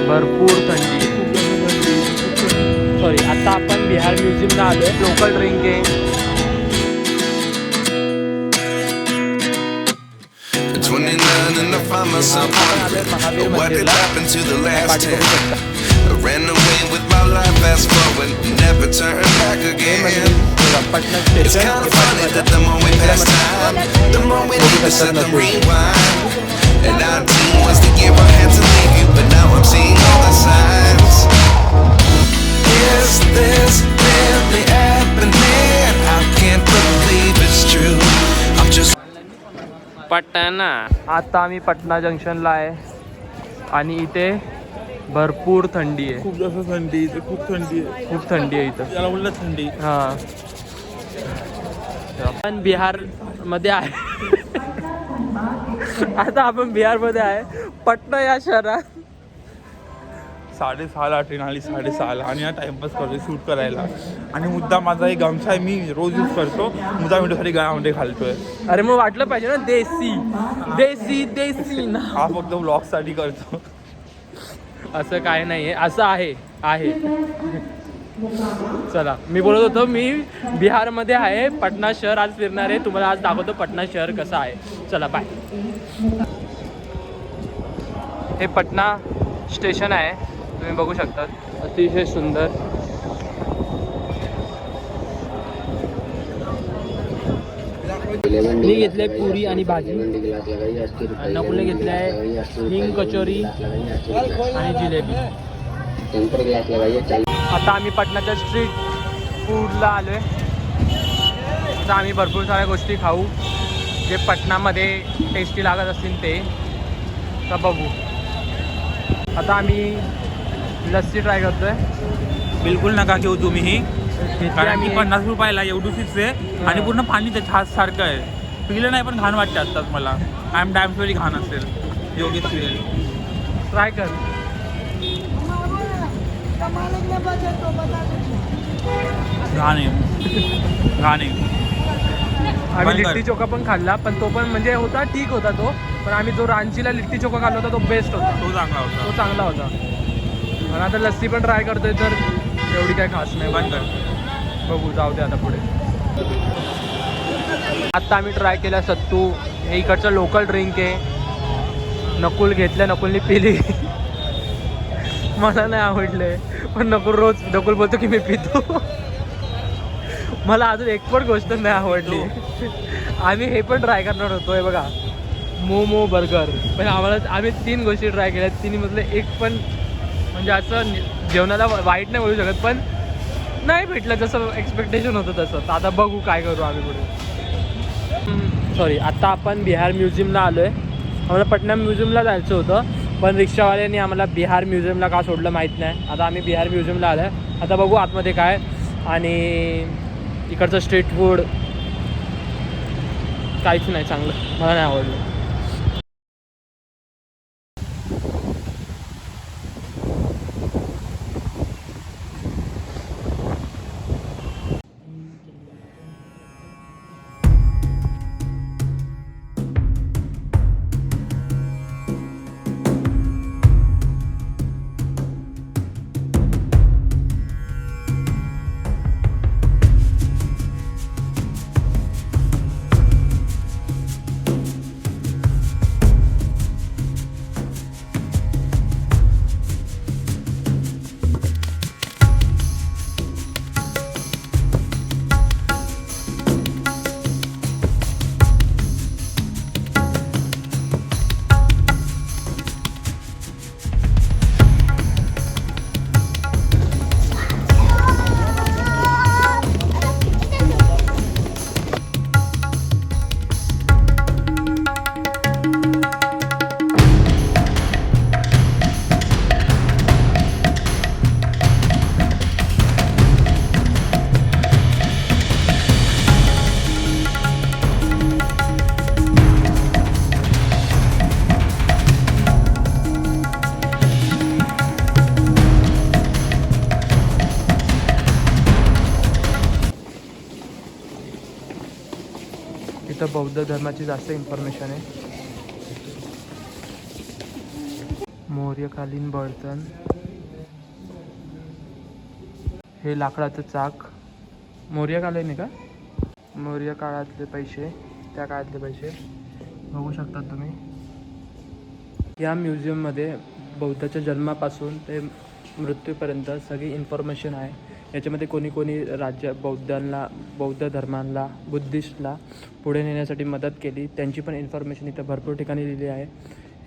भरपूर थंडी. सॉरी, आता आपण बिहार म्युझियमला आलोय. लोकल ड्रिंक आहे. 29 and I find myself wondering what did happen to the last 10. I ran away with my life, fast forward, never turn back again. It's kind of funny that the more we pass time, the more we need to set the rewind. And 19 was the year I had to leave you, but now I'm seeing all the signs. Is this really happening? I can't believe it's true. I'm just Patna. आता आम्ही पटना जंक्शनला आहे आणि इथे भरपूर थंडी आहे. खूप जास्त थंडी इथे, खूप थंडी आहे. खूप थंडी आहे इथं. त्याला बोललं थंडी. हां, आपण बिहारमध्ये आहे. आता आपण बिहारमध्ये आहे, पटना या शहरात. 6:30ला ट्रेन आली, 6:30ला, आणि हा टाइमपास करतो शूट करायला. आणि मुद्दा माझा एक गमछा आहे, मी रोज यूज करतो, मुद्दा व्हिडिओसाठी गळ्यामध्ये घालतोय. अरे मग वाटलं पाहिजे ना, देसी देसी देसी ना. हा फक्त ब्लॉगसाठी करतो. असं काय नाही आहे, असं आहे आहे. चला, मी बोलत होतो मी बिहारमध्ये आहे, पटना शहर आज फिरणार आहे. तुम्हाला आज दाखवतो पटना शहर कसं आहे. चला बाय. हे पटना स्टेशन आहे, तुम्ही बघू शकता. अतिशय सुंदर. मी घेतले पुरी आणि भाजी. नकुलने घेतले आहे हिंग कचोरी आणि जिलेबी. आता आम्ही पटनाच्या स्ट्रीट फूडला आलो आहे. आता आम्ही भरपूर साऱ्या गोष्टी खाऊ जे पटनामध्ये टेस्टी लागत असतील ते. तर बघू. आता आम्ही लस्सी ट्राय करतोय. बिलकुल नका घेऊ तुम्ही, कारण की 50 रुपयाला एवढीच आहे आणि पूर्ण पाणी त्याच्या हात सारखं आहे. पिलं नाही पण घाण वाटते आत्ताच मला. आय एम डॅम श्युअरली घाण असेल. योगेश पिलेल. ट्राय कर. घाण आहे, घाण आहे. आम्ही लिट्टी चोखा पण खाल्ला, पण तो पण म्हणजे होता, ठीक होता तो. पण आम्ही जो रांचीला लिट्टी चोखा खाल्ला होता तो बेस्ट होता. तो चांगला होता. तो चांगला होता. आणि आता लस्सी पण ट्राय करतोय, तर एवढी काय खास नाही. बंद कर. बघू, जाऊ दे आता पुढे. आत्ता आम्ही ट्राय केला सत्तू. हे इकडचं लोकल ड्रिंक आहे. नकुल घेतलं, नकुलनी पिली. मला नाही आवडले, पण नकुल बोलतो की मी पितो. मला अजून एक पण गोष्ट नाही आवडली. आम्ही हे पण ट्राय करणार होतो, हे बघा, मोमो बर्गर. पण आम्ही 3 गोष्टी ट्राय केल्या. तिन्हीमधले एक पण म्हणजे असं जेवणाला वाईट नाही बोलू शकत, पण नाही भेटलं जसं एक्सपेक्टेशन होतं तसं. तर आता बघू काय करू आम्ही पुढे. सॉरी, आता आपण बिहार म्युझियमला आलो आहे. आम्हाला पटना म्युझियमला जायचं होतं, पण रिक्षावाल्याने आम्हाला बिहार म्युझियमला का सोडलं माहीत नाही. आता आम्ही बिहार म्युझियमला आलो आहे. आता बघू आतमध्ये काय. आणि इकडचं स्ट्रीट फूड काहीच नाही चांगलं, मला नाही आवडलं. इथं बौद्ध धर्माची जास्त इन्फॉर्मेशन आहे. मौर्यकालीन बर्तन, हे लाकडाचं चाक, मौर्यकालीन आहे का? मौर्य काळातले पैसे, त्या काळातले पैसे बघू शकता तुम्ही. या म्युझियममध्ये बौद्धाच्या जन्मापासून ते मृत्यूपर्यंत सगळी इन्फॉर्मेशन आहे. याच्यामध्ये कोणी कोणी राज्य बौद्ध धर्माला, बुद्धिस्टला पुढे नेण्यासाठी मदत केली, त्यांची पण इन्फॉर्मेशन इथं भरपूर ठिकाणी लिहिली आहे.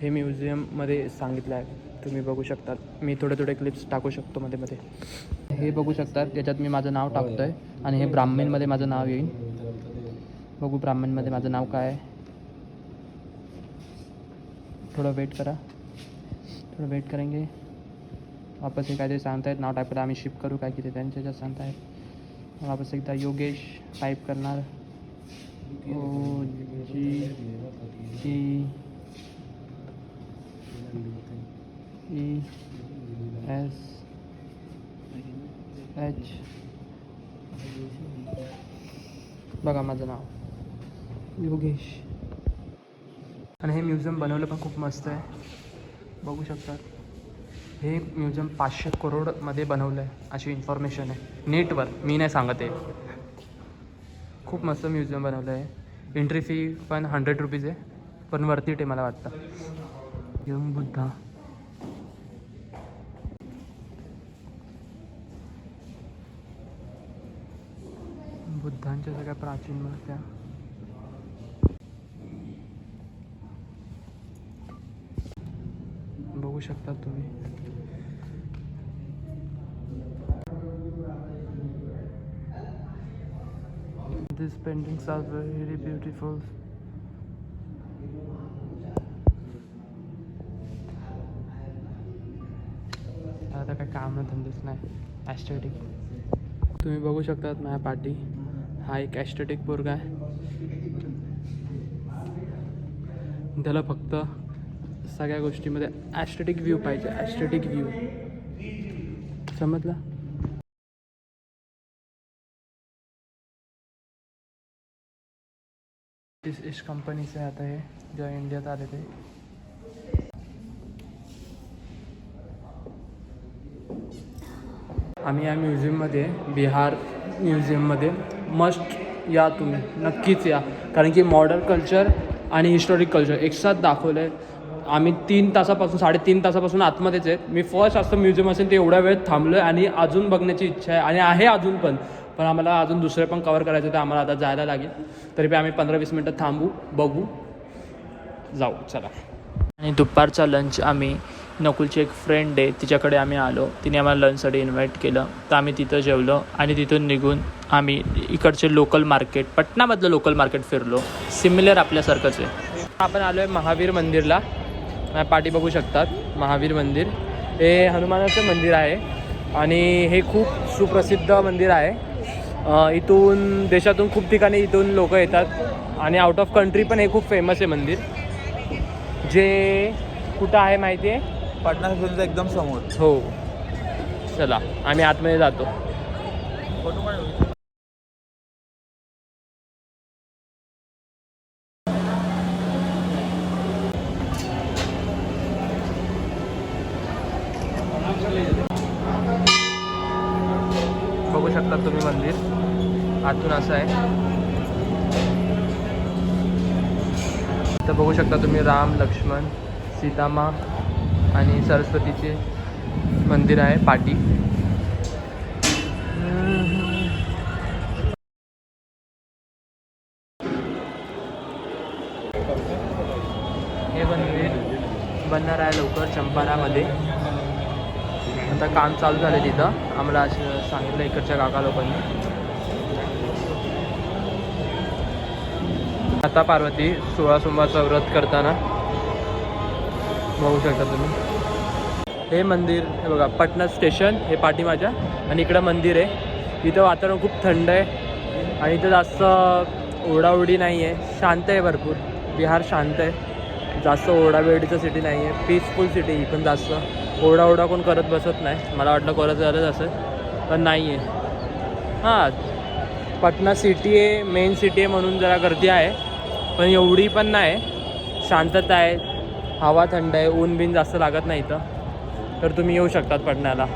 हे म्युझियममध्ये सांगितलं आहे, तुम्ही बघू शकता. मी थोडे क्लिप्स टाकू शकतो मध्ये मध्ये. हे बघू शकतात, याच्यात मी माझं नाव टाकतो आहे आणि हे ब्राह्मणमध्ये माझं नाव येईल. बघू ब्राह्मणमध्ये माझं नाव काय आहे. थोडं वेट करा, थोडं वेट करेंगे. वापस हे काहीतरी सांगतायत, नाव टाईप करा, आम्ही शिफ्ट करू काय की ते त्यांच्या ज्या सांगतायत. वापस एकदा योगेश टाईप करणार. OGEESH. बघा माझं नाव योगेश. आणि हे म्युझियम बनवलं पण खूप मस्त आहे, बघू शकतात. हे म्युझियम 500 करोडमध्ये बनवलं आहे अशी इन्फॉर्मेशन आहे नेटवर, मी नाही सांगत आहे. खूप मस्त म्युझियम बनवलं आहे. एंट्री फी पण 100 रुपीज आहे, पण वरती आहे मला वाटतं. यंग बुद्धा, बुद्धांच्या सगळ्या प्राचीन मूर्त्या. बघू शकता तुम्ही. These paintings are very beautiful. आता काय काम धंदेच नाही. ॲस्थेटिक तुम्ही बघू शकतात माझ्या पाठी. हा एक ॲस्थेटिक पोरगा आहे, त्याला फक्त सगळ्या गोष्टीमध्ये ॲस्थेटिक व्ह्यू पाहिजे. ॲस्थेटिक व्ह्यू समजला. इस कंपनी से आता है जो इंडियात आले ते. आम्ही या म्युझियममध्ये, बिहार म्युझियममध्ये मस्ट या, तुम्ही नक्कीच या, कारण की मॉडर्न कल्चर आणि हिस्टॉरिक कल्चर एकसाथ दाखवलं आहे. आम्ही 3 तासापासून आतमध्येच आहेत. मी फर्स्ट असं म्युझियम असेल ते एवढ्या वेळ थांबलो आहे आणि अजून बघण्याची इच्छा आहे आणि आहे अजून पण आम्हाला अजून दुसरे पण कवर करायचं होतं. आम्हाला आता जायला लागेल, तरी पण आम्ही 15-20 मिनटं थांबू, बघू, जाऊ, चला. आणि दुपारचा लंच आम्ही, नकुलची एक फ्रेंड आहे तिच्याकडे आम्ही आलो, तिने आम्हाला लंचसाठी इन्व्हाइट केलं, तर आम्ही तिथं जेवलो आणि तिथून निघून आम्ही इकडचे लोकल मार्केट, पटनामधलं लोकल मार्केट फिरलो. सिमिलर आपल्यासारखंच आहे. आपण आलो आहे महावीर मंदिरला. पाठी बघू शकतात, महावीर मंदिर हे हनुमानाचं मंदिर आहे आणि हे खूप सुप्रसिद्ध मंदिर आहे. इथून देशातून खूप ठिकाणी इथून लोक येतात आणि आउट ऑफ कंट्री पण हे खूप फेमस आहे मंदिर. जे कुठं आहे माहिती आहे? पटना सिटीच्या एकदम समोर. हो, चला आम्ही आतमध्ये जातो. बघू शकता तुम्ही मंदिर आतून असं आहे. तर बघू शकता तुम्ही राम, लक्ष्मण, सीतामा आणि सरस्वतीचे मंदिर आहे पाठी. हे मंदिर बनणार आहे लवकर चंपारामध्ये. आता काम चालू झालं तिथं, आम्हाला असं सांगितलं इकडच्या काका लोकांनी. माता पार्वती 16 सोमवारचं व्रत करताना बघू शकता तुम्ही. हे मंदिर हे बघा, पटना स्टेशन हे पाठी माझ्या, आणि इकडं मंदिर आहे. इथं वातावरण खूप थंड आहे आणि इथं जास्त ओढाओढी नाही आहे, शांत आहे भरपूर. बिहार शांत आहे, जास्त ओढावेढीचं सिटी नाही आहे, पीसफुल सिटी ही पण. जास्त ओढा कोण करत बसत नाही, मला वाटलं करत झालंच असं, पण नाही आहे. हां, पटना सिटी आहे, मेन सिटी आहे म्हणून जरा गर्दी आहे, पण एवढी पण नाही. शांतता आहे, हवा थंड आहे, ऊन बिन जास्त लागत नाही इथं. तर तुम्ही येऊ शकतात पटण्याला.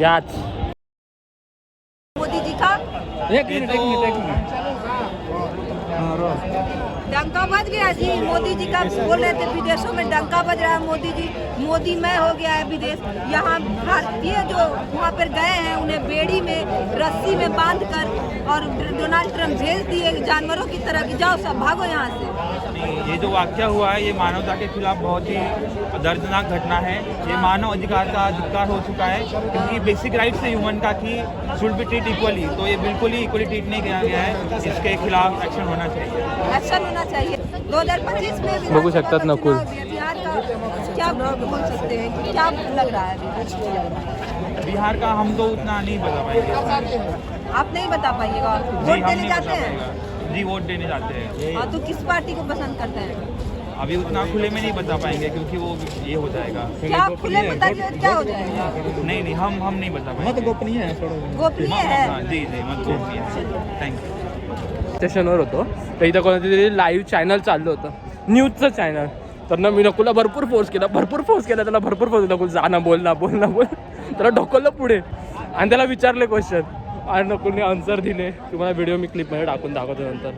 याच मोदी जी का एक मिनिट डंका बज गया जी। मोदी जी का बोल रहे थे विदेशों में डंका बज रहा है मोदी जी, मोदी में हो गया है विदेश। यहाँ भारतीय जो वहाँ पर गए हैं उन्हें बेड़ी में रस्सी में बांध कर और डोनाल्ड ट्रंप भेज दिए जानवरों की तरह कि जाओ सब भागो यहाँ से। ये जो वाक़या हुआ है ये मानवता के खिलाफ बहुत ही दर्दनाक घटना है। ये मानव अधिकार का अधिकार हो चुका है, क्योंकि बेसिक राइट्स है ह्यूमन का कि शुड बी ट्रीट इक्वली, तो ये बिल्कुल ही इक्वली ट्रीट नहीं किया गया है। इसके खिलाफ एक्शन होना चाहिए, एक्शन होना चाहिए। 2025 में बघू शकतात नकुल. बिहार का क्या बोल सकते हैं कि क्या लग रहा है बिहार? बिहार का हम तो उतना नहीं बता पाएंगे। आप नहीं बता पाइएगा? जी, वोट हम देने नहीं जाते बता हैं? पाएंगे। जी, वोट देने जाते हैं। हाँ, तो किस पार्टी को पसंद करते हैं? अभी उतना खुले में नहीं बता पाएंगे, क्योंकि वो ये हो जाएगा। क्या आप खुले में बताइए क्या हो जाएगा? नहीं हम नहीं बता पाएंगे। गोपनीय है। हाँ, जी मत गोपनीय है। Thank you. स्टेशनवर होतो तर इथं कोणाचं तरी लाईव्ह चॅनल चाललं होतं, न्यूजचं चॅनल. तर ना मी नकुलला भरपूर फोर्स केला त्याला भरपूर फोर्स. नकुल जा ना, बोल त्याला ढकललं पुढे आणि त्याला विचारले क्वेश्चन आणि नकुलने आन्सर दिले. तुम्हाला व्हिडिओ मी क्लिपमध्ये टाकून दाखवतो नंतर.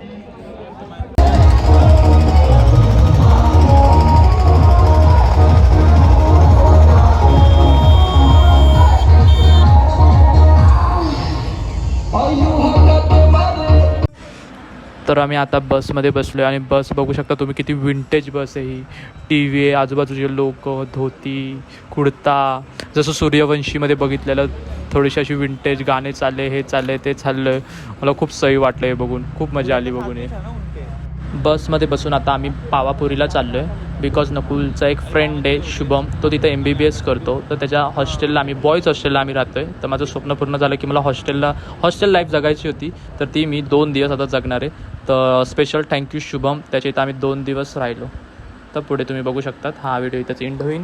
तर आम्ही आता बसमध्ये बसलो आहे आणि बस बघू शकता तुम्ही किती विंटेज बस आहे ही. टी व्ही आहे, आजूबाजूचे लोक, धोती, कुर्ता, जसं सूर्यवंशीमध्ये बघितलेलं थोडीशी अशी विंटेज गाणे चालले, हे चालले ते चाललं. मला खूप सही वाटलं हे बघून, खूप मजा आली बघून हे. बसमध्ये बसून आता आम्ही पावापुरीला चाललो आहे बिकॉज नकुलचा एक फ्रेंड आहे शुभम, तो तिथं MBBS करतो. तर त्याच्या हॉस्टेलला आम्ही बॉईज हॉस्टेलला आम्ही राहतो आहे. तर माझं स्वप्न पूर्ण झालं की मला हॉस्टेल लाईफ जगायची होती, तर ती मी 2 दिवस आता जगणार आहे. तर स्पेशल थँक्यू शुभम, त्याच्या इथं आम्ही 2 दिवस राहिलो. तर पुढे तुम्ही बघू शकतात. हा व्हिडिओ इथंच एंड होईल.